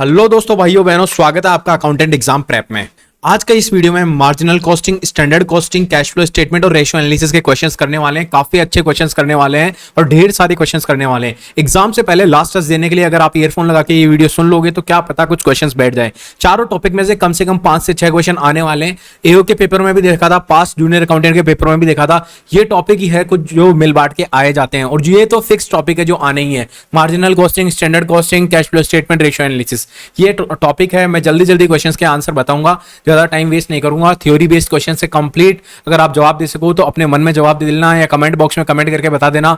Hello दोस्तों, भाइयों बहनों, स्वागत है आपका अकाउंटेंट एग्जाम प्रेप में। आज का इस वीडियो में marginal costing, standard costing, cash flow statement और रेशियो एनालिसिस के क्वेश्चंस करने वाले हैं। काफी अच्छे क्वेश्चंस करने वाले हैं और ढेर सारे क्वेश्चंस करने वाले हैं। एग्जाम से पहले लास्ट टेस्ट देने के लिए अगर आप ईयरफोन लगा के ये वीडियो सुन लोगे तो क्या पता कुछ क्वेश्चंस बैठ जाए। चारों टॉपिक में से कम 5 से 6 क्वेश्चन आने वाले हैं। एओ के पेपर में भी देखा था, पास जूनियर अकाउंटेंट के पेपर में भी देखा था। ये टॉपिक ही है कुछ जो मिल बांट के आए जाते हैं और ये तो फिक्स टॉपिक है जो आने ही है। Marginal costing, standard costing, cash flow statement, ratio analysis, ये टॉपिक है। मैं जल्दी जल्दी क्वेश्चंस के आंसर बताऊंगा, ज्यादा टाइम वेस्ट नहीं करूंगा। थ्योरी बेस्ड क्वेश्चन से कंप्लीट अगर आप जवाब दे सको तो अपने मन में जवाब दे देना या कमेंट बॉक्स में कमेंट करके बता देना।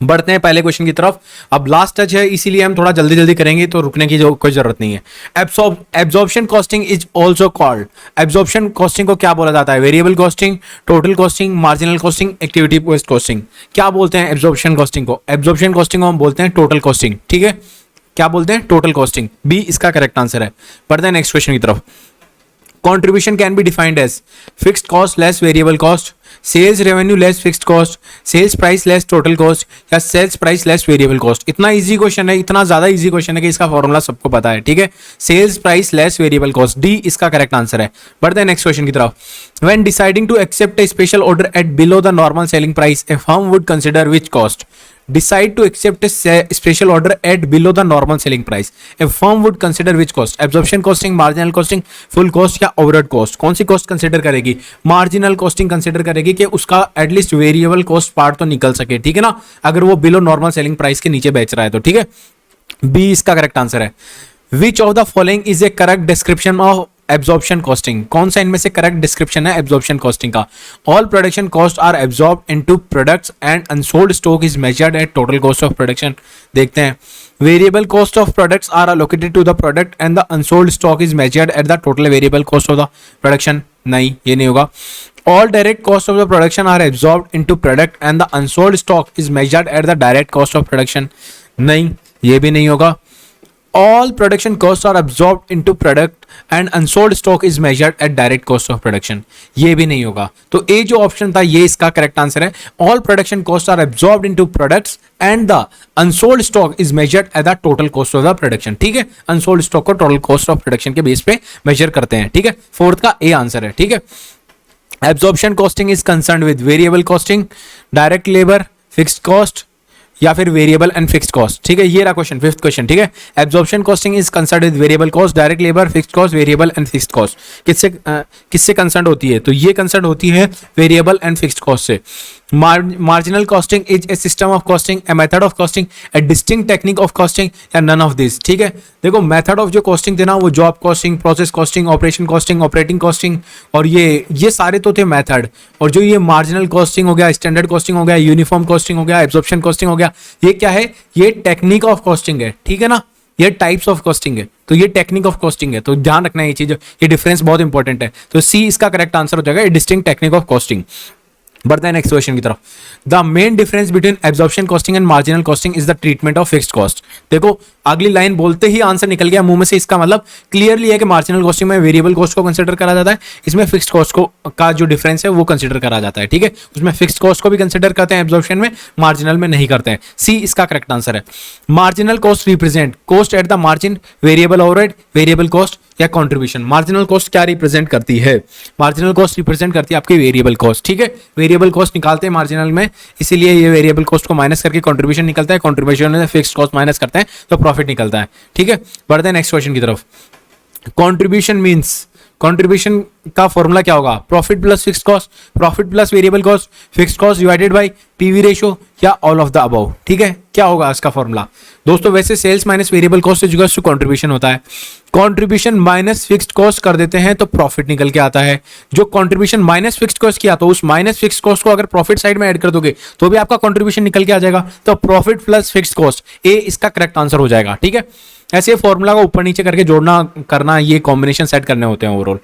बढ़ते हैं पहले क्वेश्चन की तरफ। अब लास्ट टच है इसीलिए हम थोड़ा जल्दी जल्दी करेंगे, तो रुकने की कोई जरूरत नहीं है। Absorption costing is also called. Absorption costing को क्या बोला जाता है? Variable costing, total costing, marginal costing, activity based costing. क्या बोलते हैं एब्जॉर्प्शन कॉस्टिंग को? एब्जॉर्प्शन कॉस्टिंग को हम बोलते हैं टोटल कॉस्टिंग। ठीक है, क्या बोलते हैं? Total costing. बी इसका करेक्ट आंसर है। बढ़ते हैं नेक्स्ट क्वेश्चन की तरफ। Contribution can be defined as fixed cost less variable cost, sales revenue less fixed cost, sales price less total cost या sales price less variable cost। इतना easy question है, इतना ज्यादा इजी क्वेश्चन है कि इसका फॉर्मूला सबको पता है। ठीक है, sales price less variable cost, D इसका करेक्ट आंसर है। बढ़ते हैं नेक्स्ट क्वेश्चन की तरफ। When deciding to accept a special order at below the normal selling price, a firm would consider which cost? Decide to accept a special order at below the normal selling price. A firm would consider which cost? Absorption costing, marginal costing, full cost या overhead cost? कौन सी cost consider करेगी? Marginal costing consider करेगी कि उसका at least variable cost part तो निकल सके। ठीक है ना, अगर वो बिलो नॉर्मल सेलिंग प्राइस के नीचे बेच रहा है तो। ठीक है, बी इसका करेक्ट आंसर है। Which of the following is a correct description of absorption costing? कौन सा इनमें से करेक्ट डिस्क्रिप्शन है एब्जॉर्प्शन कॉस्टिंग का? All production cost are absorbed into products and unsold stock is measured at total cost of production. देखते हैं। Variable cost of products are allocated to the product and the unsold stock is measured at the total variable cost of the production. नहीं, ये नहीं होगा। All direct cost of the production are absorbed into product and the unsold stock is measured at the direct cost of production. नहीं, ये भी नहीं होगा। All production costs are absorbed into product and unsold stock is measured at direct cost of production। ये भी नहीं होगा। तो ए जो ऑप्शन था ये इसका करेक्ट आंसर है। All production costs are absorbed into products and the unsold stock is measured at the total cost of the production। ठीक है, unsold stock को total cost of production के बेस पे मेजर करते हैं। ठीक है, फोर्थ का ए आंसर है। ठीक है, absorption costing is concerned with variable costing, direct labor, fixed cost या फिर वेरिएबल एंड फिक्स्ड कॉस्ट। ठीक है, ये रहा क्वेश्चन, फिफ्थ क्वेश्चन। ठीक है, absorption costing is concerned with variable cost, direct labour, fixed cost, variable and fixed cost. किससे concerned होती है? तो ये कंसर्न्ड होती है वेरिएबल एंड फिक्स्ड कॉस्ट से। Marginal costing is a system of costing, a method of costing, A distinct technique of costing या none of this. ठीक है, देखो मेथड ऑफ जो कॉस्टिंग थे ना वो job costing, process costing, operation costing, operating costing और ये सारे तो थे मेथड। और जो ये मार्जिनल कॉस्टिंग हो गया, स्टैंडर्ड कॉस्टिंग हो गया, यूनिफॉर्म कॉस्टिंग हो गया, एब्जॉर्प्शन कॉस्टिंग हो गया, ये क्या है? ये टेक्निक ऑफ कॉस्टिंग है। ठीक है ना, ये टाइप्स ऑफ कॉस्टिंग है, तो ये टेक्निक ऑफ कॉस्टिंग है। तो ध्यान रखना है ये चीज, ये डिफरेंस बहुत इंपॉर्टेंट है। तो सी इसका करेक्ट आंसर हो जाएगा, डिस्टिंक्ट टेक्निक ऑफ कॉस्टिंग। बढ़ते हैं नेक्स्ट क्वेश्चन की तरफ। The main difference between absorption costing and marginal costing is the treatment of fixed cost. देखो अगली लाइन बोलते ही आंसर निकल गया मुंह में से। इसका मतलब क्लियरली है कि मार्जिनल कॉस्टिंग में वेरिएबल कॉस्ट को कंसीडर करा जाता है, इसमें फिक्स्ड कॉस्ट को का जो डिफरेंस है वो कंसीडर करा जाता है। ठीक है, उसमें फिक्स्ड कॉस्ट को भी कंसीडर करते हैं एब्जॉर्प्शन में, मार्जिनल में नहीं करते हैं। सी इसका करेक्ट आंसर है। Marginal cost represent cost at the margin, variable overhead, variable cost या कंट्रीब्यूशन। मार्जिनल कॉस्ट क्या रिप्रेजेंट करती है? मार्जिनल कॉस्ट रिप्रेजेंट करती है आपकी वेरिएबल कॉस्ट। ठीक है, वेरिएबल कॉस्ट निकालते हैं मार्जिनल में, इसीलिए ये वेरिएबल कॉस्ट को माइनस करके कंट्रीब्यूशन निकलता है, कंट्रीब्यूशन में फिक्स्ड कॉस्ट माइनस करते हैं तो प्रॉफिट निकलता है। ठीक है, बढ़ते हैं नेक्स्ट क्वेश्चन की तरफ। कंट्रीब्यूशन मींस, कंट्रीब्यूशन का फॉर्मूला क्या होगा? Profit plus fixed cost, profit plus variable cost, fixed cost divided by PV ratio या ऑल ऑफ द अबव। ठीक है, क्या होगा इसका फॉर्मूला? दोस्तों वैसे sales minus variable cost is equals to contribution होता है। कंट्रीब्यूशन माइनस फिक्स्ड कॉस्ट कर देते हैं तो प्रॉफिट निकल के आता है। जो कंट्रीब्यूशन माइनस फिक्स्ड कॉस्ट किया तो उस माइनस फिक्स्ड कॉस्ट को अगर प्रॉफिट साइड में ऐड कर दोगे तो भी आपका कंट्रीब्यूशन निकल के आ जाएगा। तो प्रॉफिट प्लस फिक्स्ड कॉस्ट, ए इसका करेक्ट आंसर हो जाएगा। ठीक है, ऐसे फॉर्मूला को ऊपर नीचे करके जोड़ना करना, ये कॉम्बिनेशन सेट करने होते हैं overall.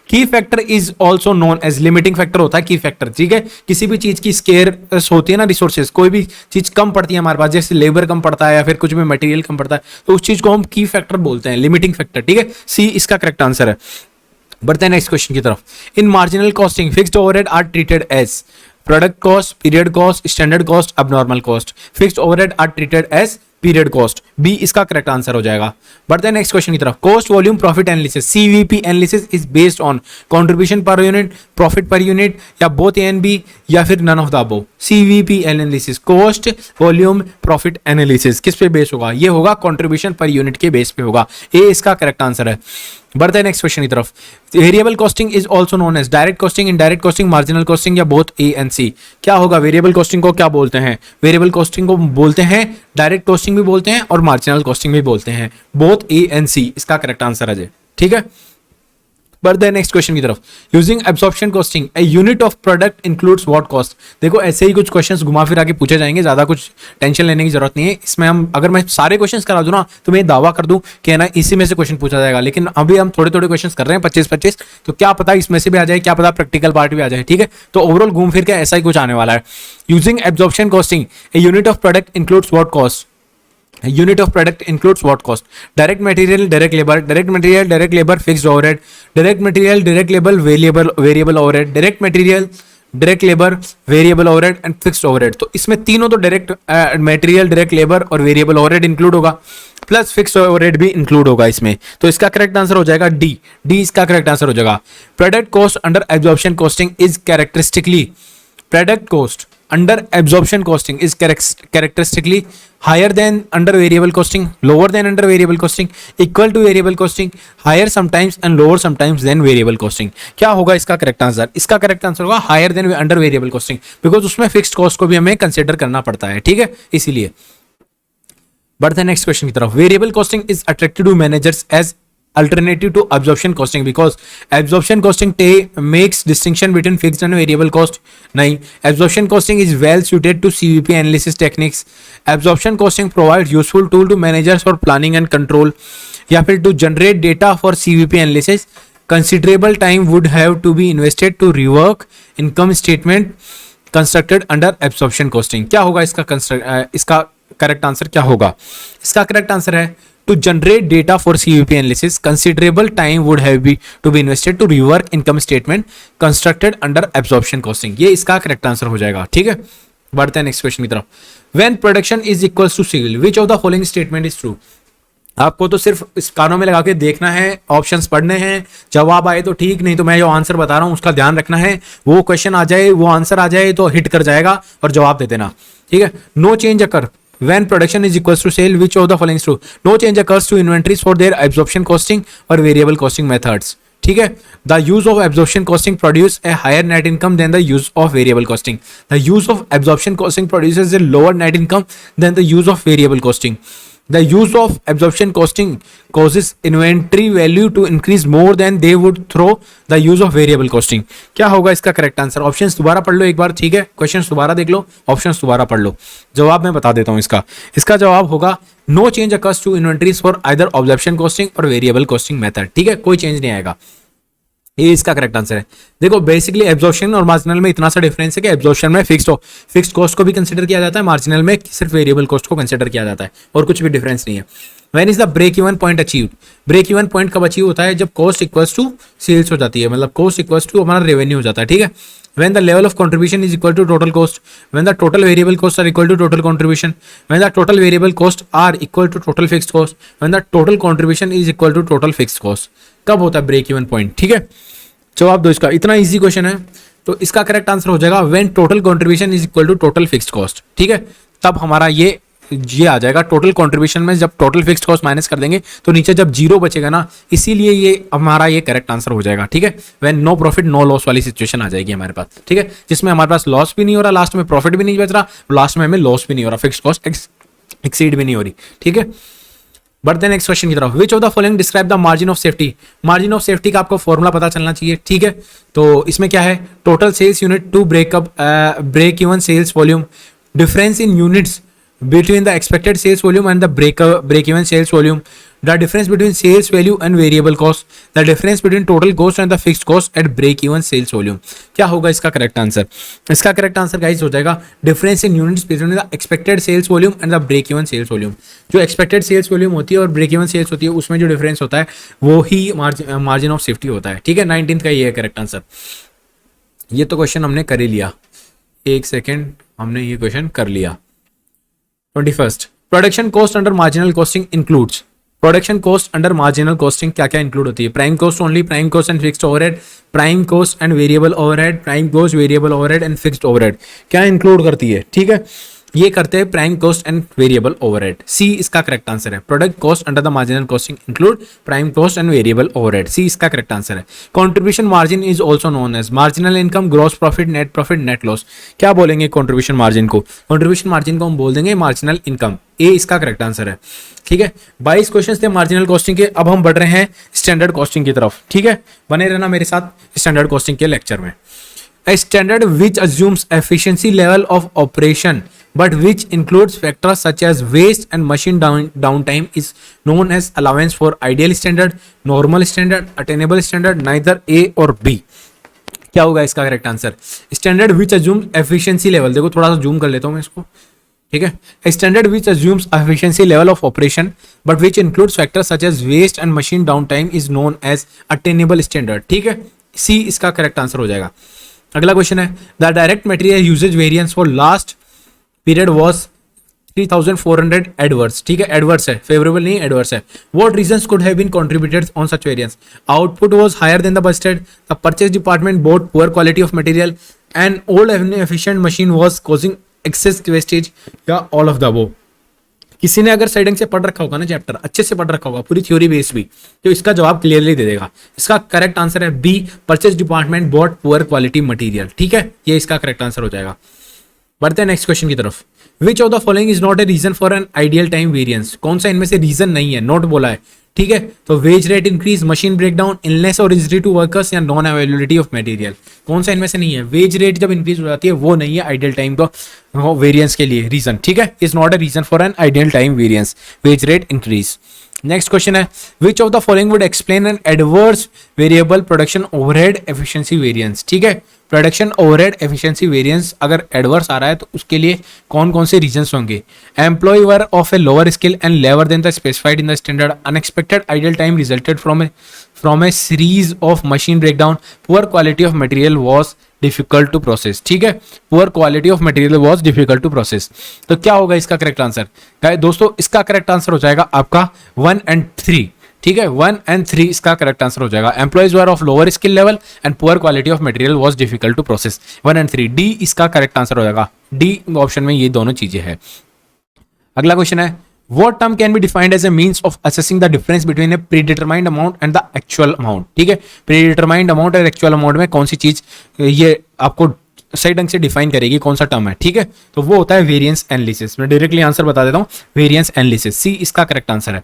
Key factor is also known as, limiting factor होता है की फैक्टर। ठीक है, किसी भी चीज की स्केर्स होती है ना रिसोर्सेज, कोई भी चीज कम पड़ती है हमारे पास, जैसे लेबर कम पड़ता है या फिर कुछ भी मटेरियल कम पड़ता है तो उस चीज को हम की फैक्टर बोलते हैं, लिमिटिंग फैक्टर। ठीक है, सी इसका करेक्ट आंसर है। बढ़ते हैं नेक्स्ट क्वेश्चन की तरफ। In marginal costing fixed overhead are treated as Product cost, period cost, standard cost, abnormal cost. Fixed overhead are treated as period cost, B इसका correct answer हो जाएगा। बढ़ते हैं नेक्स्ट क्वेश्चन की तरफ। Cost volume profit analysis, CVP analysis is based on contribution per unit, profit per unit, या both A and B, या फिर none of the above. CVP analysis, cost volume profit analysis किस पे base होगा? ये होगा कंट्रीब्यूशन पर यूनिट के base पे होगा। ए इसका करेक्ट आंसर है। बढ़ते हैं नेक्स्ट क्वेश्चन की तरफ। Variable costing is also known as direct costing, indirect costing, marginal costing, या बोथ ए एंड सी। क्या होगा? वेरिएबल कॉस्टिंग को क्या बोलते हैं? वेरिएबल कॉस्टिंग को बोलते हैं डायरेक्ट कॉस्टिंग भी बोलते हैं और मार्जिनल कॉस्टिंग भी बोलते हैं। बोथ ए एंड सी इसका करेक्ट आंसर है। ठीक है, बढ़ते हैं नेक्स्ट क्वेश्चन की तरफ। Using absorption costing a unit of product includes what cost. देखो ऐसे ही कुछ क्वेश्चंस घुमा फिरा के पूछे जाएंगे, ज्यादा कुछ टेंशन लेने की जरूरत नहीं है इसमें। हम अगर मैं सारे क्वेश्चंस करा दूं ना तो मैं दावा कर दूं कि है ना इसी में से क्वेश्चन पूछा जाएगा, लेकिन अभी हम थोड़े थोड़े क्वेश्चंस कर रहे हैं 25-25, तो क्या पता इसमें से भी आ जाए, क्या पता प्रैक्टिकल पार्ट भी आ जाए। ठीक है, तो ओवरऑल घूम फिर के ऐसा ही कुछ आने वाला है। Using absorption costing a unit of product includes what cost. Unit of product includes what cost? Direct material, direct labor, direct material, direct labor, fixed overhead, direct material, direct labor, variable overhead, direct material, direct labour, variable overhead and fixed overhead. तो इसमें तीनों तो direct material, direct labour और variable overhead include होगा, plus fixed overhead भी include होगा इसमें। तो इसका करेक्ट आंसर हो जाएगा डी। डी इसका करेक्ट आंसर हो जाएगा। Product cost under absorption costing is characteristically, product cost under absorption costing is characteristically higher than under variable costing, lower than under variable costing, equal to variable costing, higher sometimes and lower sometimes than variable costing। क्या होगा इसका correct answer? इसका correct answer होगा higher than under variable costing, because उसमें fixed cost को भी हमें consider करना पड़ता है। ठीक है, इसीलिए। बढ़ते हैं नेक्स्ट क्वेश्चन की तरफ। Variable costing is attractive to managers as alternative to absorption costing because absorption costing makes distinction between fixed and variable cost। नहीं, absorption costing is well suited to CVP analysis techniques। absorption costing provides useful tool to managers for planning and control, या फिर to generate data for CVP analysis considerable time would have to be invested to rework income statement constructed under absorption costing। क्या होगा इसका correct answer क्या होगा? इसका correct answer है to generate data for CVP analysis considerable time would have to be invested to rework income statement constructed under absorption costing। ये इसका correct answer हो जाएगा। ठीक है, बढ़ते हैं नेक्स्ट क्वेश्चन की तरफ। when production is equals to sale which of the following statement is true। आपको तो सिर्फ इस कानों में लगा के देखना है, ऑप्शंस पढ़ने हैं, जवाब आए तो ठीक, नहीं तो मैं जो आंसर बता रहा हूं उसका ध्यान रखना है। वो क्वेश्चन आ जाए, वो आंसर आ जाए तो हिट कर जाएगा और जवाब दे देना। ठीक है, no change occur when production is equals to sale which of the following is true। no change occurs to inventories for their absorption costing or variable costing methods। ठीक है, the use of absorption costing produce a higher net income than the use of variable costing। the use of absorption costing produces a lower net income than the use of variable costing। the use of absorption costing causes inventory value to increase more than they would through the use of variable costing। क्या होगा इसका correct answer? Options दोबारा पढ़ लो एक बार। ठीक है, questions दोबारा देख लो, ऑप्शंस दोबारा पढ़ लो, जवाब मैं बता देता हूं इसका। इसका जवाब होगा no change occurs to inventories for either absorption costing और वेरिएबल कॉस्टिंग मेथड। ठीक है, कोई चेंज नहीं आएगा, ये इसका करेक्ट आंसर है। देखो बेसिकली एब्जॉर्प्शन और मार्जिनल में इतना सा डिफरेंस है कि एब्जॉर्प्शन में फिक्स्ड कॉस्ट को भी कंसीडर किया जाता है, मार्जिनल में सिर्फ वेरिएबल कॉस्ट को कंसीडर किया जाता है, और कुछ भी डिफरेंस नहीं है। When is the break even point achieved? Break even point कब अचीव होता है? जब कॉस्ट इक्वल्स टू सेल्स हो जाती है, मतलब कॉस्ट इक्वल्स टू हमारा रेवेन्यू हो जाता है। ठीक है, when the level of contribution is equal to total cost, when the total variable costs are equal to total contribution, when the total variable costs are equal to total fixed cost, when the total contribution is equal to total fixed cost। कब होता है break even point? ठीक है, जवाब दो इसका। इतना easy question है, तो इसका करेक्ट आंसर हो जाएगा when total contribution is equal to total fixed cost. ठीक है, तब हमारा ये आ जाएगा। टोटल कंट्रीब्यूशन में जब टोटल फिक्स्ड कॉस्ट माइनस कर देंगे तो नीचे जब जीरो बचेगा ना, इसीलिए ये हमारा ये करेक्ट आंसर हो जाएगा। ठीक है, when no profit no loss वाली सिचुएशन आ जाएगी हमारे पास। ठीक है, जिसमें हमारे पास लॉस भी नहीं हो रहा, लास्ट में प्रॉफिट भी नहीं बच रहा, लास्ट में हमें लॉस भी नहीं हो रहा, फिक्स्ड कॉस्ट एक्सीड भी नहीं हो रही। ठीक है, बढ़ते हैं नेक्स्ट क्वेश्चन की तरफ। Which of the following describe the margin of safety? Margin of safety का आपको फॉर्मूला पता चलना चाहिए। ठीक है, तो इसमें क्या है? Total sales unit to break even sales volume, difference in units between the expected sales volume and the break even sales volume, the difference between sales value and variable cost, the difference between total cost and the fixed cost at break even sales volume। क्या होगा इसका correct answer? इसका correct answer guys हो जाएगा difference in units between the expected sales volume and the break even sales volume. जो expected sales volume होती है और ब्रेक इवन सेल्स होती है, उसमें जो डिफरेंस होता है वो ही मार्जिन ऑफ सेफ्टी होता है। ठीक है, 19th का ये है करेक्ट आंसर। ये तो क्वेश्चन हमने कर ही लिया, एक सेकेंड, हमने ये क्वेश्चन कर लिया। 21st production cost under marginal costing includes, production cost under marginal costing क्या क्या इंक्लूड होती है? Prime cost only, prime cost and fixed overhead, prime cost and variable overhead, prime cost, variable overhead and fixed overhead क्या include करती है? ठीक है, ये करते हैं prime cost and variable overhead. C इसका करेक्ट आंसर है। Product cost under the marginal costing include prime cost and variable overhead. C इसका करेक्ट आंसर है। Contribution margin is also known as marginal income, gross profit, net loss. क्या बोलेंगे contribution margin को? Contribution margin को हम बोल देंगे marginal income. ए इसका करेक्ट आंसर है। ठीक है, 22 क्वेश्चन थे मार्जिनल कॉस्टिंग के। अब हम बढ़ रहे हैं स्टैंडर्ड कॉस्टिंग की तरफ। ठीक है, बने रहना मेरे साथ स्टैंडर्ड कॉस्टिंग के लेक्चर में। A standard which assumes efficiency level of operation but which includes factors such as waste and machine downtime is known as allowance for ideal standard, normal standard, attainable standard, neither A or B। क्या होगा इसका correct answer? Standard which assumes efficiency level, देखो थोड़ा सा zoom कर लेता हूं मैं इसको। ठीक है, standard which assumes efficiency level of operation but which includes factors such as waste and machine down time is known as attainable standard. ठीक है, सी इसका करेक्ट आंसर हो जाएगा। अगला क्वेश्चन है the direct material usage variance for last period was 3400 adverse. ठीक है, adverse है, फेवरेबल नहीं एडवर्स है। What reasons could have been contributed on such variance? Output was higher than the budgeted, the purchase department bought poor quality of material, and old efficient machine was causing excess wastage, या all of the above. किसी ने अगर सही ढंग से पढ़ रखा होगा ना चैप्टर, अच्छे से पढ़ रखा होगा, पूरी थ्योरी बेस भी, तो इसका जवाब क्लियरली दे देगा। इसका करेक्ट आंसर है B, purchase department bought poor quality material. ठीक है, ये इसका करेक्ट आंसर हो जाएगा। बढ़ते हैं नेक्स्ट क्वेश्चन की तरफ। Which of the following is not a reason for an ideal time variance? कौन सा इनमें से रीजन नहीं है, नोट बोला है। ठीक है, तो veg rate increase, machine breakdown, illness और इंजरी टू वर्कर्स, या नॉन अवेलेबिलिटी ऑफ मटेरियल। कौन सा इनमें से नहीं है? वेज रेट जब इंक्रीज हो जाती है वो नहीं है आइडियल टाइम को वेरिएंस के लिए रीजन। ठीक है, is not a reason for an ideal time variance, wage rate increase. Next question है which of the following would explain an adverse variable production overhead efficiency variance? ठीक है, production overhead efficiency variance अगर adverse आ रहा है तो उसके लिए कौन कौन से रीजंस होंगे? Employer of a lower skill and लेवर than the specified in the standard, unexpected ideal time resulted from a series of machine breakdown, poor quality of material was difficult to process. ठीक है, poor quality of material was difficult to process. तो क्या होगा इसका correct answer? दोस्तों इसका correct answer हो जाएगा आपका 1 and 3। ठीक है, 1 and 3 इसका करेक्ट आंसर हो जाएगा। Employees were of lower skill level and poor quality of material was difficult to process, 1 and 3। D इसका करेक्ट आंसर हो जाएगा। डी ऑप्शन में ये दोनों चीजें हैं। अगला क्वेश्चन है what term can be defined as a means of assessing the difference between a predetermined amount and the actual amount? ठीक है, predetermined amount और actual amount में कौन सी चीज ये आपको सही ढंग से डिफाइन करेगी, कौन सा टर्म है? ठीक है, तो वो होता है वेरिएंस एनालिसिस। मैं डायरेक्टली आंसर बता देता हूँ, वेरिएंस एनालिसिस। सी इसका करेक्ट आंसर है।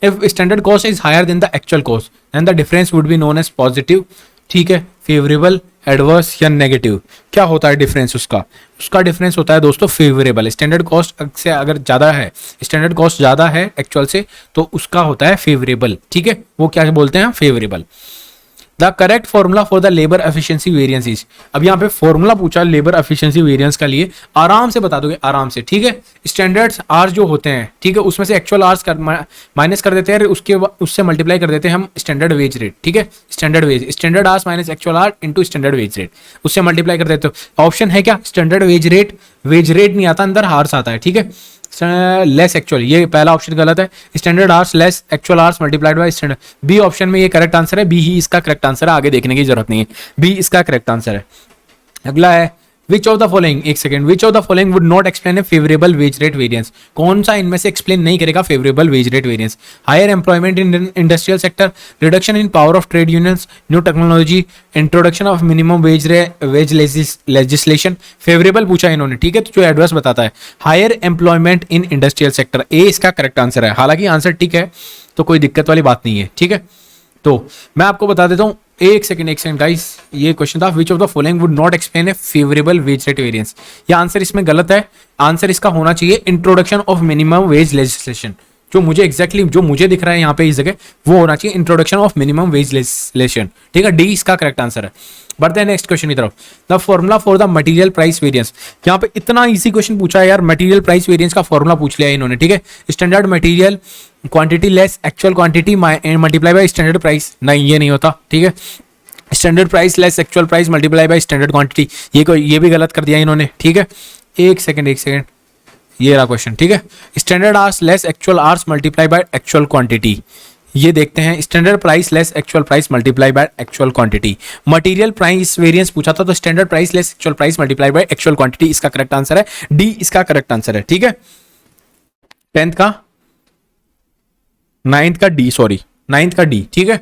If standard cost is higher than the actual cost then the difference would be known as positive. ठीक है, फेवरेबल, एडवर्स या नेगेटिव। क्या होता है डिफरेंस उसका डिफरेंस होता है दोस्तों फेवरेबल। स्टैंडर्ड कॉस्ट से अगर ज्यादा है, स्टैंडर्ड कॉस्ट ज्यादा है एक्चुअल से, तो उसका होता है फेवरेबल। ठीक है, वो क्या बोलते हैं? Favourable. The correct formula for the labour efficiency variance is, अब यहाँ पे फॉर्मूला पूछा लेबर एफिशिएंसी वेरिएंस का लिए, आराम से बता दोगे आराम से। ठीक है, स्टैंडर्ड्स आर्स जो होते हैं, ठीक है, उसमें से एक्चुअल आर्स माइनस कर देते हैं, उससे मल्टीप्लाई कर देते हैं हम स्टैंडर्ड वेज रेट। ठीक है, standard wage, standard hours minus actual hours into standard wage rate, उससे मल्टीप्लाई कर देते हो। ऑप्शन है क्या? स्टैंडर्ड वेज रेट नहीं आता, अंदर हार्स आता है। ठीक है, लेस एक्चुअल, ये पहला ऑप्शन गलत है। Standard hours less actual hours multiplied by standard, B option में ये करेक्ट आंसर है। बी ही इसका करेक्ट आंसर है, आगे देखने की जरूरत नहीं है, बी इसका करेक्ट आंसर है। अगला है विच ऑफ द फॉलोइंग, एक second, which of the following would not explain a favourable wage rate variance? कौन सा इनमें से एक्सप्लेन नहीं करेगा favourable wage rate variance? Higher employment in industrial sector, reduction in power of trade unions, new technology, introduction of minimum wage legislation. Favourable पूछा इन्होंने। ठीक है, तो जो एडवर्स बताता है higher employment in industrial sector, A इसका करेक्ट आंसर है। हालांकि आंसर ठीक है, तो कोई दिक्कत वाली बात नहीं है। ठीक है, तो मैं आपको बता देता हूं, एक सेकंड गाइस, ये क्वेश्चन था विच of the following would not explain a favourable wage rate variance. ये आंसर इसमें गलत है। आंसर इसका होना चाहिए introduction of minimum wage legislation. जो मुझे एग्जैक्टली जो मुझे दिख रहा है यहाँ पे इस जगह, वो होना चाहिए introduction of minimum wage legislation. ठीक है, डी इसका करेक्ट आंसर है। बढ़ते हैं नेक्स्ट क्वेश्चन की तरफ। The formula for the material price variance, यहाँ पे इतना इजी क्वेश्चन पूछा है यार, मटेरियल प्राइस वेरिएंस का फॉर्मूला पूछ लिया है इन्होंने। ठीक है, standard material quantity less actual quantity multiply by standard price, नहीं ये नहीं होता। ठीक है, standard price less actual price multiply by standard quantity, ये भी गलत कर दिया इन्होंने। ठीक है, एक सेकंड ये रहा क्वेश्चन, ठीक है। Standard hours less actual hours multiply by actual quantity, ये देखते हैं। Standard price less actual price multiply by actual quantity. Material price variance पूछा था, तो standard price less actual price multiply by actual quantity, इसका correct answer है D, इसका correct answer है, ठीक है। 10th का 9th का डी, सॉरी 9th का डी, ठीक है।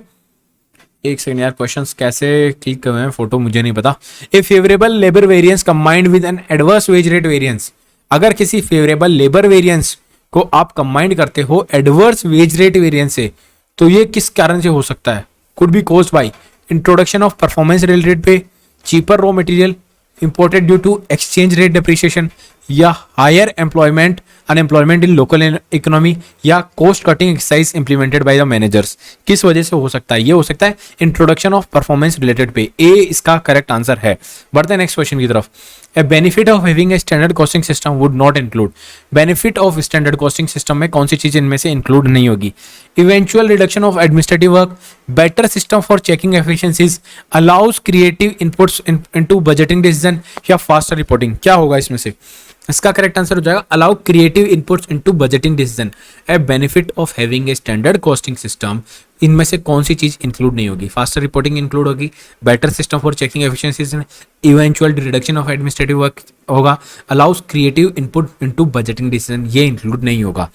एक सेकंड यार, क्वेश्चंस कैसे क्लिक कर रहे हैं, फोटो मुझे नहीं पता। A favourable labour variance combined with an adverse wage rate variance, अगर किसी फेवरेबल लेबर वेरिएंस को आप कंबाइंड करते हो एडवर्स वेज रेट वेरिएंस से, तो ये किस कारण से हो सकता है? Could be caused by introduction of performance related pay, cheaper raw material, imported due to exchange rate depreciation, या higher employment unemployment in local economy, या cost cutting exercise implemented by the managers. किस वजह से हो सकता है? ये हो सकता है इंट्रोडक्शन ऑफ परफॉर्मेंस रिलेटेड पे, ए इसका करेक्ट आंसर है। बढ़ते हैं नेक्स्ट क्वेश्चन की तरफ। ए benefit of having a standard costing system would not include, benefit of standard costing system में कौन सी चीज इनमें से इंक्लूड नहीं होगी? Eventual reduction of administrative work, better system for checking efficiencies, allows creative inputs into budgeting decision, या faster reporting. क्या होगा इसमें से? इसका करेक्ट आंसर हो जाएगा allow creative inputs into budgeting decision. A benefit of having a standard costing system, इनमें से कौन सी चीज इंक्लूड नहीं होगी? फास्टर रिपोर्टिंग इंक्लूड होगी, better system for checking efficiencies, eventual reduction of administrative work होगा, allows creative input into budgeting decision, ये इंक्लूड नहीं होगा।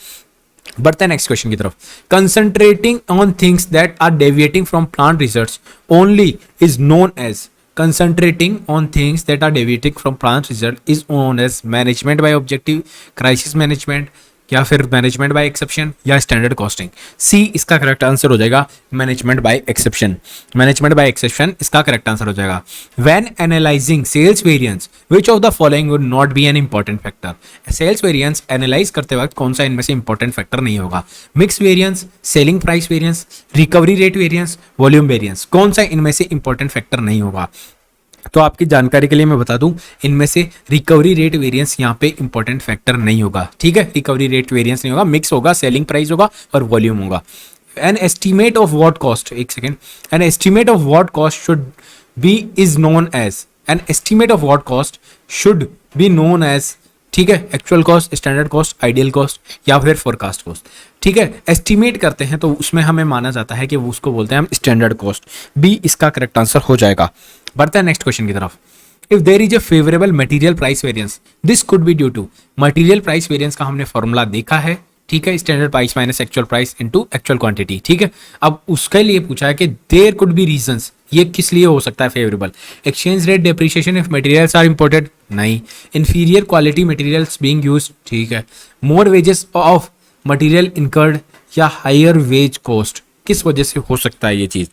बढ़ते हैं नेक्स्ट क्वेश्चन की तरफ। Concentrating on things that are deviating from plan research only is known as, concentrating on things that are deviating from plant result is known as management by objective, crisis management, या फिर management by exception, या standard costing. C इसका correct answer हो जाएगा management by exception, management by exception इसका correct answer हो जाएगा। When analysing sales variance which of the following would not be an important factor, sales variance analyse करते वक्त कौन सा इनमें से इंपॉर्टेंट फैक्टर नहीं होगा? Mix variance, selling price variance, recovery rate variance, volume variance, कौन सा इनमें से इंपॉर्टेंट फैक्टर नहीं होगा? तो आपकी जानकारी के लिए मैं बता दूं, इनमें से रिकवरी रेट वेरिएंस यहाँ पे इंपॉर्टेंट फैक्टर नहीं होगा, ठीक है। रिकवरी रेट वेरिएंस नहीं होगा, मिक्स होगा, सेलिंग प्राइस होगा और वॉल्यूम होगा। An estimate of what cost, एक second, an estimate of what cost should be is known as, an estimate of what cost should be known as, ठीक है। Actual cost, standard cost, ideal cost, या फिर forecast cost, ठीक है। Estimate करते हैं तो उसमें हमें माना जाता है कि वो उसको बोलते हैं हम स्टैंडर्ड कॉस्ट, बी इसका करेक्ट आंसर हो जाएगा। बढ़ते हैं नेक्स्ट क्वेश्चन की तरफ। If there is a favourable material price variance this could be due to, material price variance का हमने फॉर्मूला देखा है, ठीक है। Standard price minus actual price into actual quantity, ठीक है। अब उसके लिए पूछा है कि देयर कुड बी रीजंस, ये किस लिए हो सकता है favourable? Exchange rate depreciation if materials are imported, नहीं। Inferior quality materials being used, ठीक है। More wages of material incurred, या हायर वेज कॉस्ट, किस वजह से हो सकता है ये चीज?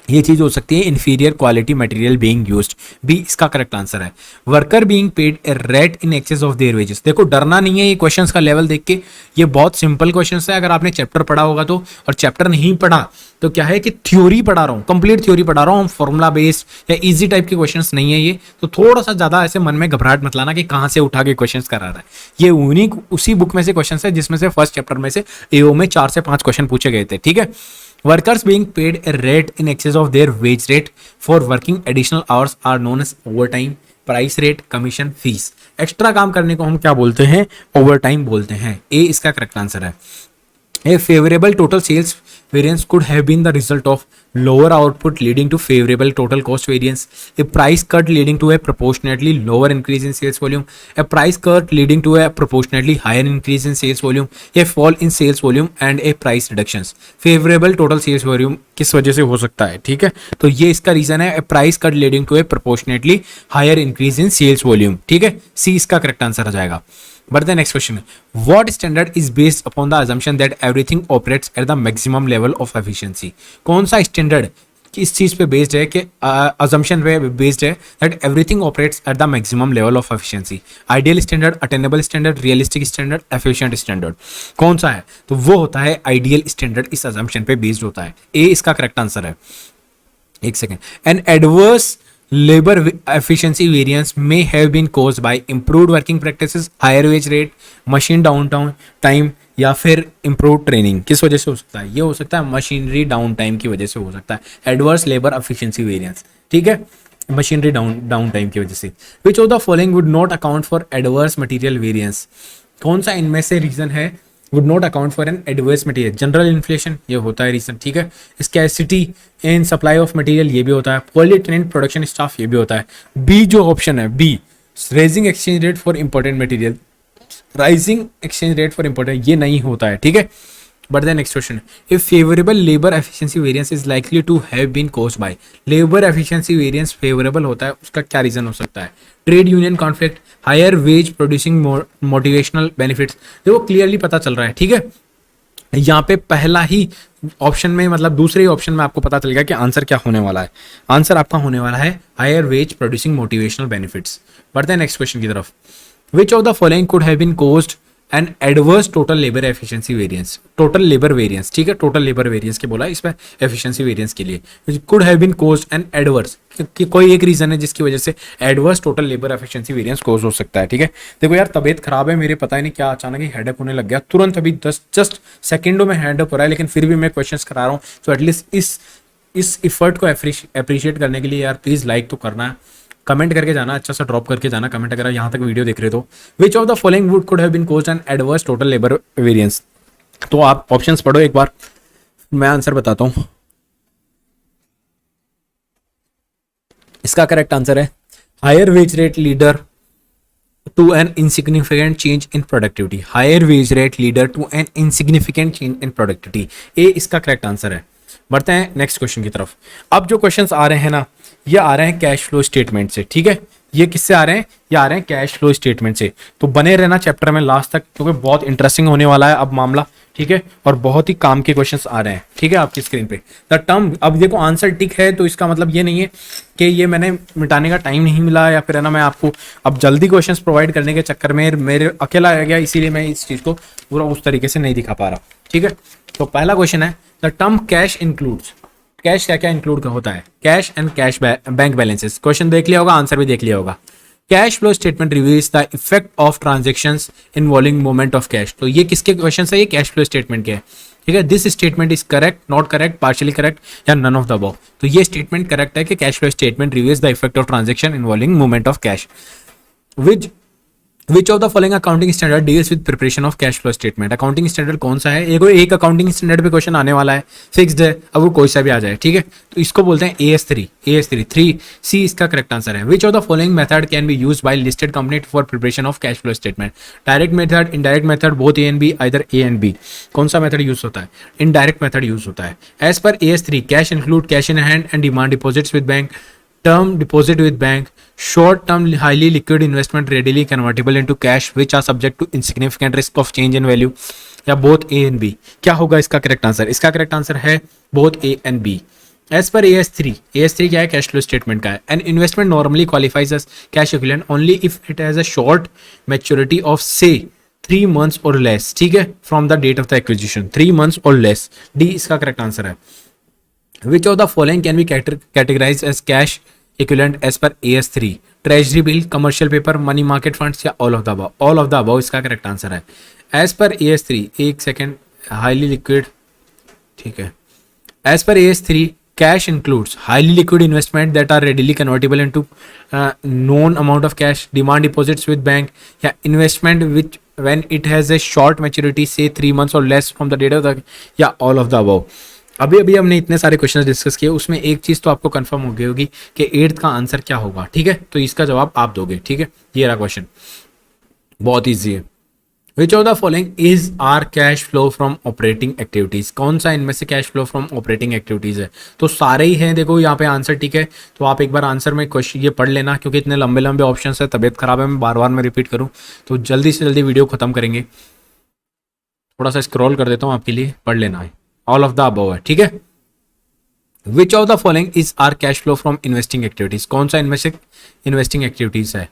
ये चीज हो सकती है inferior quality material being used, B इसका करेक्ट आंसर है। Worker being paid a rate in excess of their wages, देखो डरना नहीं है ये क्वेश्चंस का लेवल देख के, ये बहुत सिंपल क्वेश्चंस है। अगर आपने चैप्टर पढ़ा होगा तो, और चैप्टर नहीं पढ़ा तो क्या है कि थ्योरी पढ़ा रहा हूँ, कंप्लीट थ्योरी पढ़ा रहा हूँ, फॉर्मुला बेस्ड या इजी टाइप के क्वेश्चंस नहीं है ये, तो थोड़ा सा ज्यादा ऐसे मन में घबराहट मत लाना कि कहाँ से उठा के क्वेश्चंस करा रहा है। ये उन्हीं उसी बुक में से क्वेश्चन है जिसमें से फर्स्ट चैप्टर में से एओ में 4 से 5 क्वेश्चन पूछे गए थे, ठीक है। Workers being paid a rate in excess of their wage rate for working additional hours are known as overtime, price rate, commission, fees. Extra काम करने को हम क्या बोलते हैं? ओवरटाइम बोलते हैं। ए इसका करेक्ट आंसर है। A favorable total sales variance could have been the result of lower output leading to favorable total cost variance, a price cut leading to a proportionately lower increase in sales volume, a price cut leading to a proportionately higher increase in sales volume, a fall in sales volume and a price reductions. Favorable total sales volume किस वजह से हो सकता है, ठीक है। तो ये इसका रीजन है, a price cut leading to a proportionately higher increase in sales volume, ठीक है। सी इसका करेक्ट आंसर हो जाएगा। But the next question, what standard is based upon the assumption that everything operates at the maximum level of efficiency? कौन सा standard किस चीज पे बेस्ड है कि assumption पे बेस्ड है that everything operates at the maximum level of efficiency? Ideal standard, attainable standard, realistic standard, efficient standard, कौन सा है? तो वो होता है ideal standard, इस assumption पे बेस्ड होता है। ए इसका करेक्ट आंसर है। एक second, an adverse labor efficiency variance may have been caused by improved working practices, higher wage rate, machine downtime time, या फिर improved training। किस वजह से हो सकता है? ये हो सकता है मशीनरी डाउन टाइम की वजह से हो सकता है। एडवर्स लेबर एफिशिएंसी वेरिएंस, ठीक है, मशीनरी डाउन टाइम की वजह से। Which of the following would not account for adverse material variance? कौन सा इनमें से रीजन है would not account for an adverse material? General inflation, ये होता है रीजन, ठीक है। Scarcity in supply of material, ये भी होता है। पोorly trained प्रोडक्शन स्टाफ, ये भी होता है। बी जो ऑप्शन है B, raising exchange rate for important material, rising exchange rate for important, ये नहीं होता है, ठीक है। But the next question, if favourable labour efficiency variance is likely to have been caused by, labour efficiency variance favourable होता है, उसका क्या रीजन हो सकता है? Trade union conflict, higher wage producing motivational benefits. देखो क्लियरली पता चल रहा है, ठीक है। यहाँ पे पहला ही ऑप्शन में, मतलब दूसरे ही ऑप्शन में आपको पता चल गया कि आंसर क्या होने वाला है। आंसर आपका होने वाला है higher wage producing motivational benefits. बढ़ते हैं नेक्स्ट क्वेश्चन की तरफ। Which of the following could have been caused and adverse total labour efficiency variance? Total labour variance, ठीक है, टोटल लेबर वेरिएंस के बोला इसमें एफिशिएंसी वेरिएंस के लिए। Could have been caused and adverse, कि कोई एक रीजन है जिसकी वजह से adverse total labour efficiency variance cause हो सकता है, ठीक है। देखो यार, तबीयत खराब है मेरे, पता ही नहीं क्या अचानक ही हेडेक होने लग गया तुरंत, अभी 10 जस्ट सेकंडों में हेडेक हो रहा है, लेकिन फिर भी मैं क्वेश्चंस करा रहा हूँ। तो एटलीस्ट इस इफर्ट को अप्रिशिएट करने के लिए यार प्लीज लाइक तो करना है, कमेंट करके जाना, अच्छा सा ड्रॉप करके जाना कमेंट, अगर यहाँ तक वीडियो देख रहे हो तो। Which of the following would could have been caused an adverse total labour variance? तो आप ऑप्शंस पढ़ो एक बार, मैं आंसर बताता हूं। इसका करेक्ट आंसर है higher wage rate leading to an insignificant change in productivity. Higher wage rate leading to an insignificant change in productivity, A इसका करेक्ट आंसर है। बढ़ते हैं नेक्स्ट क्वेश्चन की तरफ। अब जो क्वेश्चंस आ रहे हैं ना, ये आ रहे हैं कैश फ्लो स्टेटमेंट से, ठीक है। ये किससे आ रहे हैं? ये आ रहे हैं कैश फ्लो स्टेटमेंट से। तो बने रहना चैप्टर में लास्ट तक, क्योंकि बहुत इंटरेस्टिंग होने वाला है अब मामला, ठीक है। और बहुत ही काम के क्वेश्चंस आ रहे हैं, ठीक है, आपकी स्क्रीन पे। द टर्म, अब देखो आंसर टिक है, तो इसका मतलब ये नहीं है कि ये मैंने मिटाने का टाइम नहीं मिला, या फिर है ना मैं आपको अब जल्दी क्वेश्चंस प्रोवाइड करने के चक्कर में मेरे अकेला आ गया, इसीलिए मैं इस चीज को पूरा उस तरीके से नहीं दिखा पा रहा, ठीक है। तो पहला क्वेश्चन है, the term cash includes, cash क्या क्या इंक्लूड होता है? Cash and cash bank balances. Question देख लिया होगा, आंसर भी देख लिया होगा। Cash flow statement reveals the effect of transactions involving movement of cash. तो ये किसके क्वेश्चन है? ये कैश फ्लो स्टेटमेंट के है, ठीक है। This statement is correct, not correct, partially correct, या नन ऑफ द अबव। तो ये स्टेटमेंट करेक्ट है कि cash flow statement reveals the effect of transaction involving movement of cash. Which of the following accounting standard deals with preparation of cash flow statement? Accounting standard कौन सा है? एक accounting standard पे question आने वाला है, फिक्स्ड है, अब वो कोई सा भी आ जाए, ठीक है। तो इसको बोलते हैं AS3 3 सी इसका करेक्ट आंसर है। Which of the following method can be used by listed company for preparation of cash flow statement? Direct method, indirect method, both A and B, either A and B। कौन सा method use होता है? Indirect method use होता है। As पर AS3 cash include cash in hand and demand deposits with bank, term deposit with bank, short term highly liquid investment readily convertible into cash which are subject to insignificant risk of change in value, या both A and B। क्या होगा इसका correct answer? इसका correct answer है both A and B। As पर AS3 क्या है? Cash flow statement का है। An investment normally qualifies as cash equivalent only if it has a short maturity of say 3 months और लेस, ठीक है, from the date of the acquisition, 3 months और less. D इसका correct answer है। Which of the following can be categorized as cash equivalent as per AS3? Treasury bill, commercial paper, money market funds, या all of the above? All of the above इसका correct answer है। As per AS3, एक second, highly liquid, ठीक है। As per AS3, cash includes highly liquid investment that are readily convertible into known amount of cash, demand deposits with bank, या investment which when it has a short maturity, say 3 months or less from the date of the, या all of the above? अभी हमने इतने सारे question discuss किए, उसमें एक चीज तो आपको कंफर्म हो गई होगी कि 8th का आंसर क्या होगा, ठीक है। तो इसका जवाब आप दोगे, ठीक है। ये रहा क्वेश्चन, बहुत इजी है। Which of the following is are cash flow from operating activities? कौन सा इनमें से cash flow from operating activities है? तो सारे ही हैं, देखो यहाँ पे आंसर, ठीक है। तो आप एक बार आंसर में क्वेश्चन ये पढ़ लेना, क्योंकि इतने लंबे लंबे ऑप्शन है, तबियत खराब है, मैं बार बार मैं रिपीट करूँ तो जल्दी से जल्दी वीडियो खत्म करेंगे। थोड़ा सा स्क्रॉल कर देता हूँ आपके लिए, पढ़ लेना है। ऑल ऑफ द अबव है, ठीक है। Which of the following is are cash flow from investing activities? कौन सा इनमें से इन्वेस्टिंग एक्टिविटीज है?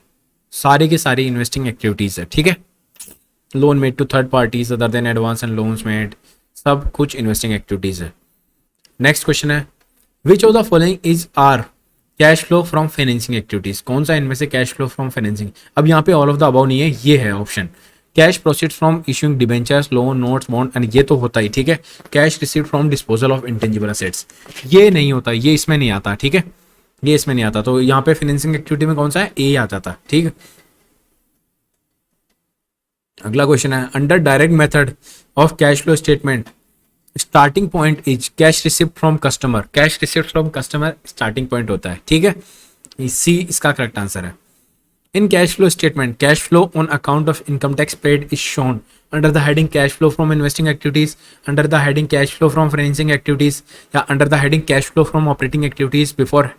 सारी की सारी इन्वेस्टिंग एक्टिविटीज है, ठीक है। Loan made to third parties other than advance and loans made, सब कुछ इन्वेस्टिंग एक्टिविटीज है। नेक्स्ट क्वेश्चन है, which of the following is are cash flow from financing activities? कौन सा इनमें से कैश फ्लो फ्रॉम फाइनेंसिंग? अब यहाँ पे ऑल ऑफ द अबव नहीं है, ये है option. Cash proceeds from issuing debentures, loan, notes, bond, and ये तो होता ही, ठीक है। Cash received from disposal of intangible assets, ये नहीं होता, ये इसमें नहीं आता, ठीक है, ये इसमें नहीं आता। तो यहाँ पे फाइनेंसिंग एक्टिविटी में कौन सा है? ए आ जाता, ठीक है। अगला क्वेश्चन है, under direct method of cash flow statement starting point is cash receipt from customer. Cash receipt from customer starting point होता है, ठीक है। सी इसका करेक्ट आंसर है। In cash flow statement cash flow on account of income tax paid is shown under the heading cash flow from investing activities, under the heading cash flow from financing activities, या under the heading cash flow from operating activities before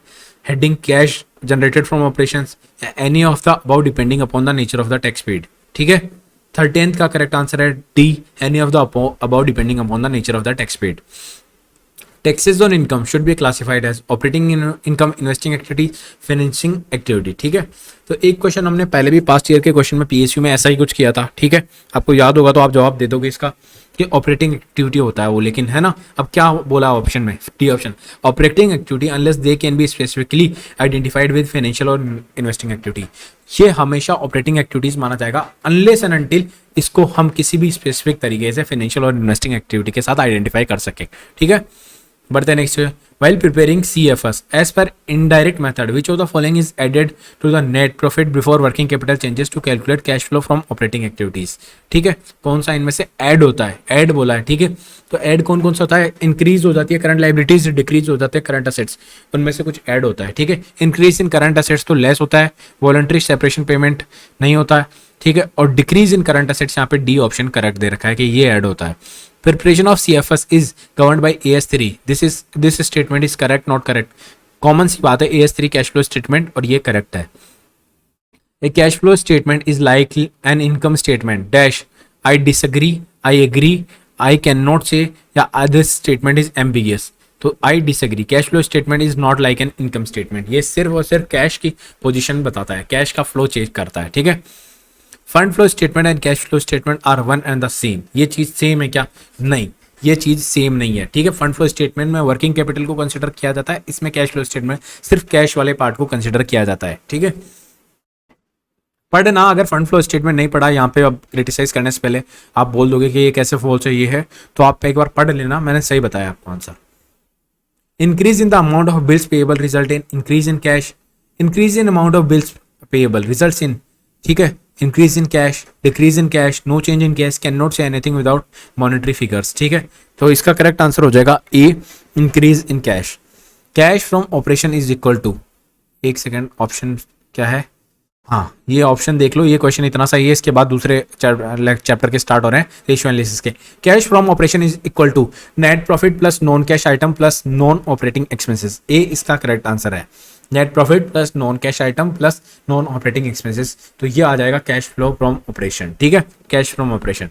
heading cash generated from operations, any of the above depending upon the nature of the tax paid, ठीक है। 13th का correct answer है D, any of the above depending upon the nature of the tax paid. Taxes on income should be classified as operating income, investing activity, financing activity, ठीक है। तो एक question हमने पहले भी पास्ट ईयर के question में पीएसयू में ऐसा ही कुछ किया था, ठीक है। आपको याद होगा तो आप जवाब दे दोगे इसका कि ऑपरेटिंग एक्टिविटी होता है वो, लेकिन है ना। अब क्या बोला ऑप्शन में, D option, operating activity unless they can be specifically identified with financial और इन्वेस्टिंग एक्टिविटी। ये हमेशा ऑपरेटिंग एक्टिविटीज माना जाएगा अनलेस एंड अनटिल इसको हम किसी भी स्पेसिफिक तरीके से फाइनेंशियल और इन्वेस्टिंग एक्टिविटी के साथ आइडेंटिफाई कर सके, ठीक है। बढ़ते हैं next. while preparing CFS as per indirect method which of the following is added to the net profit before working capital changes to calculate cash flow from operating activities, ठीक है। कौन सा इनमें से ऐड होता है, ऐड बोला है, ठीक है। तो ऐड कौन कौन सा होता है, इंक्रीज हो जाती है करंट लाइबिलिटीज, डिक्रीज हो जाते हैं करंट असेट्स, उनमें से कुछ ऐड होता है, ठीक है। इंक्रीज इन करंट असेट्स तो लेस होता है, वॉलंटरी सेपरेशन पेमेंट नहीं होता है, ठीक है। और डिक्रीज इन करंट असेट्स यहाँ पे डी ऑप्शन करेक्ट दे रखा है कि ये ऐड होता है। Preparation of CFS is governed by AS3. This statement is correct, not correct. Common सी बात है, AS3 कैश फ्लो स्टेटमेंट, और ये करेक्ट है। A cash flow statement is like an income statement. Dash. I disagree. I agree. I cannot say. या this statement is ambiguous. तो I disagree. Cash flow statement is not like an income statement. ये सिर्फ और सिर्फ cash की position बताता है, cash का फ्लो चेक करता है, ठीक है। Fund flow statement and cash flow statement are one and the same. ये चीज सेम है क्या? नहीं, ये चीज सेम नहीं है, ठीक है। फंड फ्लो स्टेटमेंट में वर्किंग कैपिटल को कंसीडर किया जाता है, इसमें कैश फ्लो स्टेटमेंट सिर्फ कैश वाले पार्ट को कंसीडर किया जाता है, ठीक है। पढ़ना, अगर फंड फ्लो स्टेटमेंट नहीं पढ़ा यहाँ पे अब क्रिटिसाइज करने से पहले आप बोल दोगे कि ये कैसे फॉल्स है, ये है, तो आप एक बार पढ़ लेना, मैंने सही बताया आपको answer. Increase in the amount of bills payable result in increase in cash, increase in amount of bills payable results in, ठीक है, increase in cash, decrease in cash, no change in cash, can not say anything without monetary figures, ठीक है। तो इसका correct answer हो जाएगा A, increase in cash. Cash from operation is equal to, एक second, option क्या है, हाँ ये ऑप्शन देख लो, ये क्वेश्चन इतना सही है, इसके बाद दूसरे चैप्टर के स्टार्ट हो रहे हैं रेशियो एनालिसिस के। Cash from operation is equal to net profit plus non cash item plus non operating expenses. A इसका करेक्ट आंसर है, net profit plus non cash item plus non operating expenses, तो ये आ जाएगा cash flow from operation, ठीक है, cash from operation.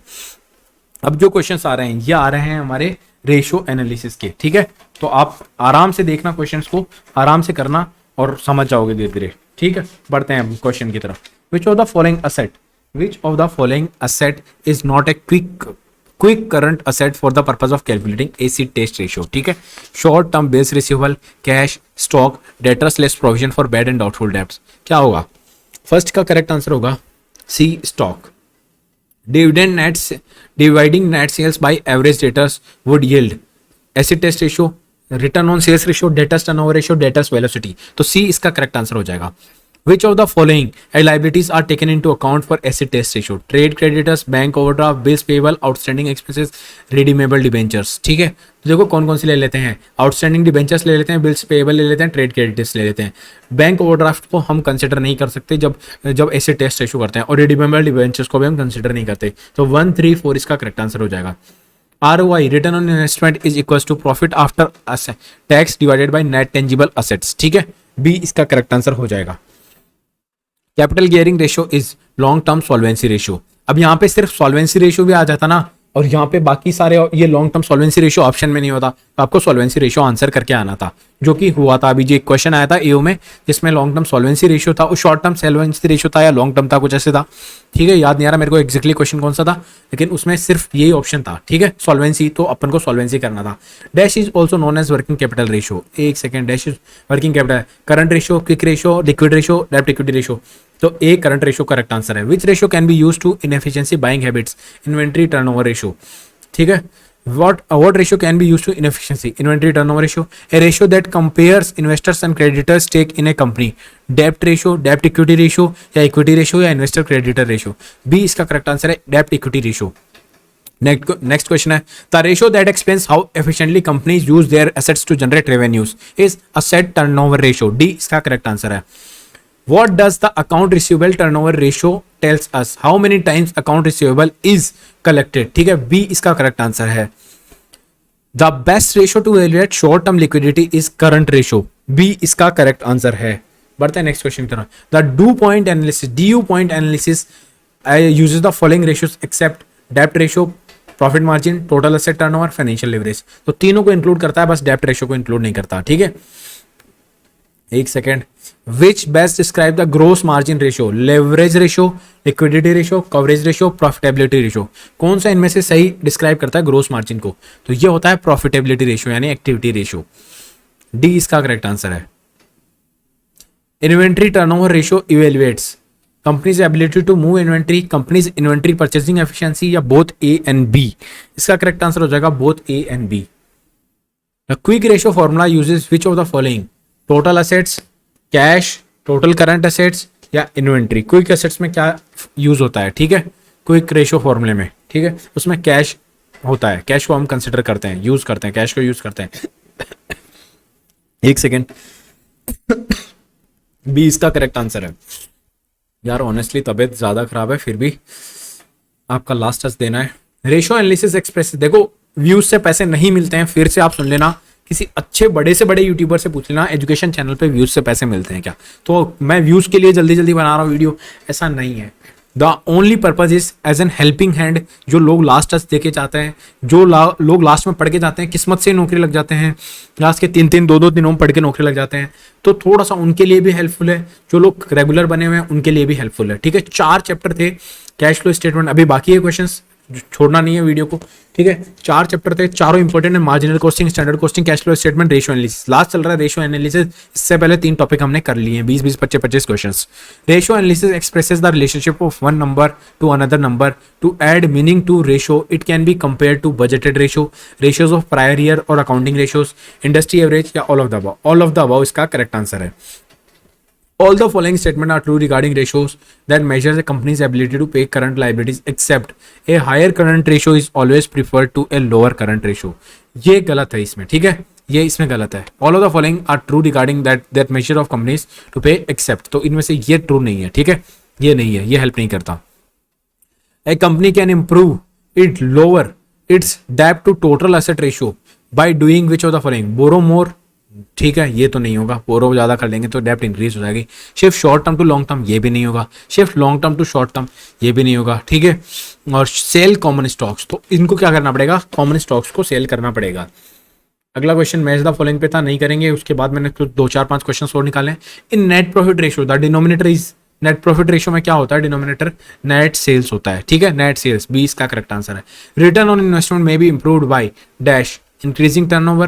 अब जो questions आ रहे हैं ये आ रहे हैं हमारे रेशियो एनालिसिस के, ठीक है। तो आप आराम से देखना, क्वेश्चंस को आराम से करना और समझ जाओगे धीरे धीरे, ठीक है। बढ़ते हैं क्वेश्चन की तरफ। Which of the following asset is not a quick current asset for the purpose of calculating acid test ratio, ठीक है। Short term base receivable, cash, stock, debtors less provision for bad and doubtful debts. क्या होगा? First का correct answer होगा C, stock. Dividing net sales by average debtors would yield acid test ratio, return on sales ratio, debtors turnover ratio, debtors velocity. तो सी इसका correct answer हो जाएगा। Which of the following liabilities are taken into account for acid test ratio? Trade creditors, bank overdraft, bills payable, outstanding expenses, redeemable debentures, ठीक है। देखो कौन कौन सी ले लेते हैं, आउटस्टैंडिंग डिबेंचर्स ले लेते हैं, बिल्स पेएबल ले लेते हैं, ट्रेड क्रेडिटर्स ले लेते हैं। बैंक ओवरड्राफ्ट को हम कंसिडर नहीं कर सकते जब एसिड टेस्ट रेशियो करते हैं, और रिडीमेबल डिबेंचर्स को भी हम कंसिडर नहीं करते। तो 1, 3, 4 इसका करेक्ट आंसर हो जाएगा। ROI, return on investment, is equal to profit after tax divided by net tangible assets, ठीक है। बी इसका करेक्ट आंसर हो जाएगा। Capital gearing ratio is long term solvency ratio. अब यहाँ पे सिर्फ सॉल्वेंसी रेशियो भी आ जाता ना, और यहाँ पे बाकी सारे ये long term solvency ratio option में नहीं होता, तो आपको सॉल्वेंसी रेशियो आंसर करके आना था, जो कि हुआ था। अभी जो एक क्वेश्चन आया था एओ में जिसमें लॉन्ग टर्म सॉल्वेंसी रेशियो था, और शॉर्ट टर्म सॉल्वेंसी रेशियो था या लॉन्ग टर्म था, कुछ ऐसे था, ठीक है। याद नहीं आ रहा मेरे को एग्जैक्टली क्वेश्चन कौन सा था, लेकिन उसमें सिर्फ यही ऑप्शन था, ठीक है, सॉल्वेंसी। तो अपन को सॉल्वेंसी करना था। Dash is also known as working capital ratio. एक second, dash is working capital, current ratio, quick ratio, liquid ratio, डेब्ट इक्विटी रेशियो। तो A current ratio correct answer है। Which ratio can be use to inefficiency buying habits? Inventory turnover ratio, ठीक है। What ratio can be used to inefficiency? Inventory turnover ratio, a ratio that compares investors and creditors stake in a company. Debt ratio, debt equity ratio या equity ratio या investor creditor ratio. B इसका correct answer है debt equity ratio. Next question है the ratio that explains how efficiently companies use their assets to generate revenues is asset turnover ratio. D इसका correct answer है. What does the account receivable turnover ratio tells us? How many times account receivable is collected? ठीक है, B इसका correct answer है. The best ratio to evaluate short term liquidity is current ratio. B इसका correct answer है. बढ़ते हैं next question की तरफ. The DU point analysis uses the following ratios except debt ratio, profit margin, total asset turnover, financial leverage. तो तीनों को include करता है, बस debt ratio को इंक्लूड नहीं करता. ठीक है, एक second. Which best describe the gross margin ratio? Leverage ratio, liquidity ratio, coverage ratio, profitability ratio. कौन सा इनमें से सही डिस्क्राइब करता है ग्रोस मार्जिन को? तो ये होता है प्रॉफिटेबिलिटी रेशियो यानी एक्टिविटी रेशियो. डी इसका करेक्ट आंसर है. Inventory turnover ratio evaluates company's ability to move inventory, company's inventory purchasing efficiency या बोथ ए एंड बी. इसका करेक्ट आंसर हो जाएगा both A and B. The quick ratio formula uses which of the following? Total assets, cash, total current assets या inventory. Quick assets में क्या use होता है? ठीक है, क्विक रेशियो फॉर्मूले में. ठीक है, उसमें कैश होता है, कैश को हम कंसिडर करते हैं, यूज करते हैं, कैश को यूज करते हैं. एक सेकेंड. बी इसका करेक्ट आंसर है. यार ऑनेस्टली तबीयत ज्यादा खराब है, फिर भी आपका लास्ट टच देना है. Ratio analysis express. देखो व्यूज से पैसे नहीं मिलते हैं, फिर से आप सुन लेना, किसी अच्छे बड़े से बड़े यूट्यूबर से पूछ लेना एजुकेशन चैनल पे व्यूज से पैसे मिलते हैं क्या. तो मैं व्यूज के लिए जल्दी जल्दी बना रहा हूँ वीडियो, ऐसा नहीं है. The only purpose is as an helping hand. जो लोग लास्ट टच देके चाहते हैं, जो लोग लास्ट में पढ़ के जाते हैं, किस्मत से नौकरी लग जाते हैं, लास्ट के 3-3, 2-2 दिनों में पढ़ के नौकरी लग जाते हैं, तो थोड़ा सा उनके लिए भी हेल्पफुल है. जो लोग रेगुलर बने हुए हैं उनके लिए भी हेल्पफुल है. ठीक है, 4 चैप्टर थे. कैश फ्लो स्टेटमेंट अभी बाकी है, क्वेश्चन छोड़ना नहीं है वीडियो को. ठीक है, 4 चैप्टर थे, चारों इंपॉर्टेंट है. Marginal costing, standard costing, cash flow statement, ratio analysis. Last चल रहा है रेशियो एनालिसिस. इससे पहले 3 टॉपिक हमने कर लिए हैं, 20-20, 25-25 questions. Ratio analysis expresses the relationship of one number to another number. To add meaning to ratio it can be compare to budgeted ratio, ratios of prior year और accounting ratios, industry average या all of the above. All of the above इसका correct answer है. All the following statements are true regarding ratios that measures a company's ability to pay current liabilities except a higher current ratio is always preferred to a lower current ratio. ये गलत है इसमें. ठीक है, ये इसमें गलत है. All of the following are true regarding that measure of companies to pay except. तो इनमें से ये ट्रू नहीं है. ठीक है, ये नहीं है, ये हेल्प नहीं करता. A company can improve it lower its debt to total asset ratio by doing which of the following? Borrow more. ठीक है, ये तो नहीं होगा. बोरो ज्यादा कर लेंगे तो डेप्ट इंक्रीज हो जाएगी. Shift short term to long term, ये भी नहीं होगा. Shift long term to short term, ये भी नहीं होगा. ठीक है, और सेल कॉमन स्टॉक्स, तो इनको क्या करना पड़ेगा? कॉमन स्टॉक्स को सेल करना पड़ेगा. अगला क्वेश्चन मैच द फॉलोइंग पे था, नहीं करेंगे. उसके बाद मैंने कुछ 2-4-5 क्वेश्चन और निकाले. इन net profit ratio the denominator is. Net profit ratio में क्या होता है? डिनोमिनेटर नेट सेल्स होता है. ठीक है, नेट सेल्स. बी इसका करेक्ट आंसर है. Return on investment may be improved by dash increasing turnover,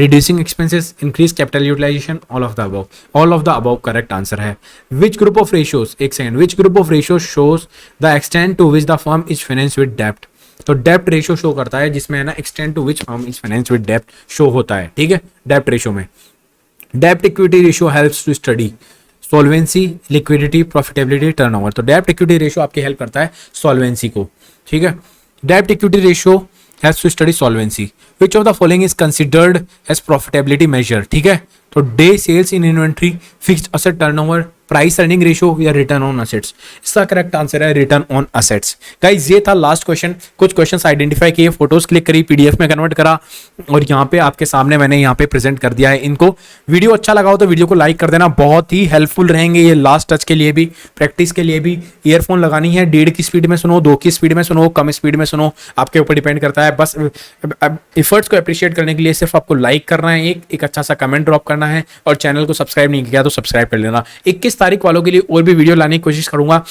reducing expenses, increased capital utilization, all of the above. All of the above correct answer है. Which group of ratios? एक second. Which group of ratios shows the extent to which the firm is financed with debt? तो डेप्ट ratio show करता है जिसमें है ना extend to which firm is finance with डेप्ट show होता है. ठीक है, डेप्ट रेशियो में. डेप्ट equity ratio helps to study solvency, liquidity, profitability, turnover. तो डेप्ट इक्विटी रेशियो आपकी हेल्प करता है सॉल्वेंसी को. ठीक है, डेप्ट equity ratio has to study solvency. Which of the following is considered as profitability measure? ठीक है, तो day sales in inventory, fixed asset turnover, price earning ratio या रिटर्न ऑन असेट्स. इसका करेक्ट आंसर है रिटर्न ऑन असेट्स. गाइस ये था last question. कुछ questions identify किए, फोटोज क्लिक करी, पीडीएफ में कन्वर्ट करा और यहाँ पे आपके सामने मैंने यहाँ पे प्रेजेंट कर दिया है इनको. वीडियो अच्छा लगा हो तो वीडियो को लाइक कर देना, बहुत ही हेल्पफुल रहेंगे ये लास्ट टच के लिए भी, प्रैक्टिस के लिए भी. ईयरफोन लगानी है, 1.5 की स्पीड में सुनो, 2 की स्पीड में सुनो, कम स्पीड में सुनो, आपके ऊपर डिपेंड करता है. बस एफर्ट्स को अप्रिशिएट करने के लिए सिर्फ आपको लाइक करना है, एक अच्छा सा कमेंट ड्रॉप करना है और चैनल को सब्सक्राइब नहीं किया तो सब्सक्राइब कर लेना. 21 तारीख वालों के लिए और भी वीडियो लाने की कोशिश करूंगा.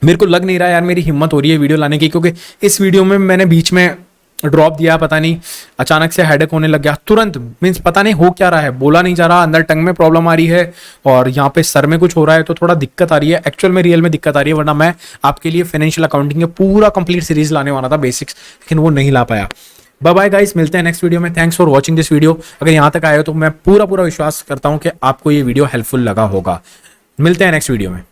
मेरे को लग नहीं रहा यार मेरी हिम्मत हो रही है वीडियो लाने की, क्योंकि इस वीडियो में मैंने बीच में ड्रॉप दिया, पता नहीं अचानक से हेडेक होने लग गया तुरंत. मीन्स पता नहीं हो क्या रहा है, बोला नहीं जा रहा, अंदर टंग में प्रॉब्लम आ रही है और यहाँ पे सर में कुछ हो रहा है, तो थोड़ा दिक्कत आ रही है. एक्चुअल में रियल में दिक्कत आ रही है, वरना मैं आपके लिए फाइनेंशियल अकाउंटिंग का पूरा कंप्लीट सीरीज लाने वाला था बेसिक्स, लेकिन वो नहीं ला पाया. बाय बाय गाइस, मिलते हैं नेक्स्ट वीडियो में। Thanks for watching this video. अगर यहाँ तक आए हो तो मैं पूरा विश्वास करता हूँ कि आपको ये वीडियो हेल्पफुल लगा होगा। मिलते हैं नेक्स्ट वीडियो में।